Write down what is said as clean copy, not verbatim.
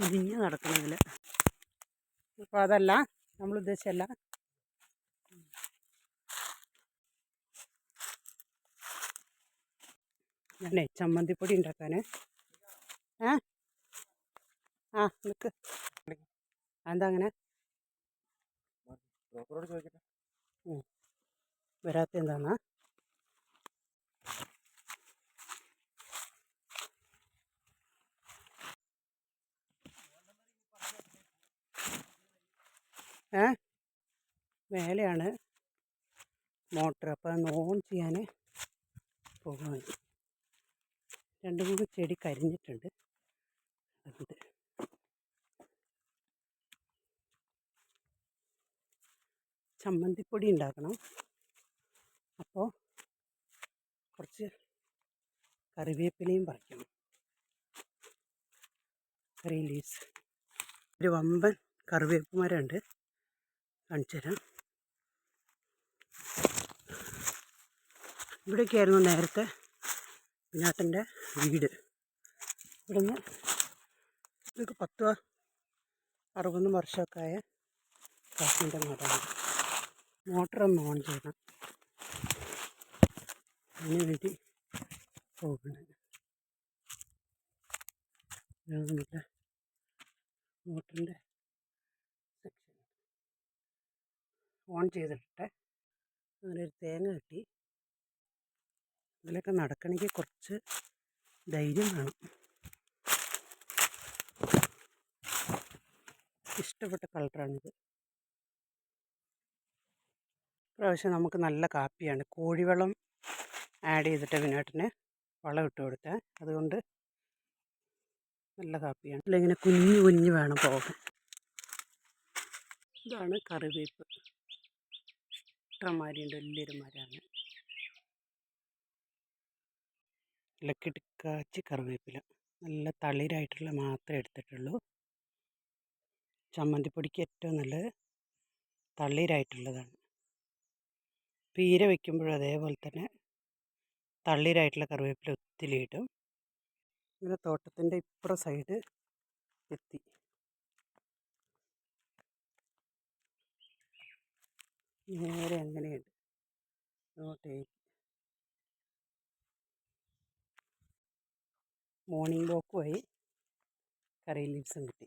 ഇടിഞ്ഞ് നടക്കുന്നതിൽ. അപ്പോൾ അതല്ല നമ്മൾ ഉദ്ദേശിച്ചല്ല. ഞാനേ ചമ്മന്തിപ്പൊടി ഉണ്ടാക്കാൻ നിൽക്ക്. അതെന്താ അങ്ങനെ വരാത്ത എന്താന്നാ? മേലെയാണ് മോട്ടർ. അപ്പോൾ അതൊന്ന് ഓൺ ചെയ്യാൻ പോകുന്നത്. 2-3 ചെടി കരിഞ്ഞിട്ടുണ്ട്. അതുകൊണ്ട് ചമ്മന്തിപ്പൊടി ഉണ്ടാക്കണം. അപ്പോൾ കുറച്ച് കറിവേപ്പിലയും പറിക്കണം. കറി ലീവ്സ്. ഒരു വമ്പൻ കറിവേപ്പ് മരമുണ്ട്, കാണിച്ചു തരാം. ഇവിടേക്കായിരുന്നു നേരത്തെ കുഞ്ഞാട്ടൻ്റെ വീട്. ഇവിടുന്ന് ഇതൊക്കെ 10-60 വർഷമൊക്കെ ആയ കാശ്മീരിൻ്റെ നാടാണ്. മോട്ടറൊന്ന് ഓൺ ചെയ്യണം, അതിന് വേണ്ടി പോകുന്നത്. ഇതാണ് മോട്ടറിൻ്റെ സെക്ഷൻ. ഓൺ ചെയ്തിട്ടെ അങ്ങനെ ഒരു തേങ്ങ കിട്ടി. ഇതിലൊക്കെ നടക്കണമെങ്കിൽ കുറച്ച് ധൈര്യം വേണം. ഇഷ്ടപ്പെട്ട കളറാണിത്. പ്രാവശ്യം നമുക്ക് നല്ല കാപ്പിയാണ്. കോഴിവളം ആഡ് ചെയ്തിട്ട് വിനാട്ടിന് വളം ഇട്ട് കൊടുത്താൽ അതുകൊണ്ട് നല്ല കാപ്പിയാണ്. ഇങ്ങനെ കുഞ്ഞു കുഞ്ഞ് വേണം പോകാൻ. ഇതാണ് കറിവേപ്പ്. ഇത്രമാരിയുണ്ട്, വലിയൊരു മരമാണ്. നല്ല കിടുക്കാച്ചി കറിവേപ്പില. നല്ല തളിരായിട്ടുള്ള മാത്രമേ എടുത്തിട്ടുള്ളൂ. ചമ്മന്തിപ്പൊടിക്ക് ഏറ്റവും നല്ലത് തളിരായിട്ടുള്ളതാണ്. പീര വയ്ക്കുമ്പോഴും അതേപോലെ തന്നെ തളിരായിട്ടുള്ള കറിവേപ്പില ഒത്തിരി ഇടും. ഇങ്ങനെ തോട്ടത്തിൻ്റെ ഇപ്പുറ സൈഡ് എത്തി. നേരെ അങ്ങനെയുണ്ട്. മോർണിംഗ് വാക്കുമായി കറി ലീവ്സും കിട്ടി.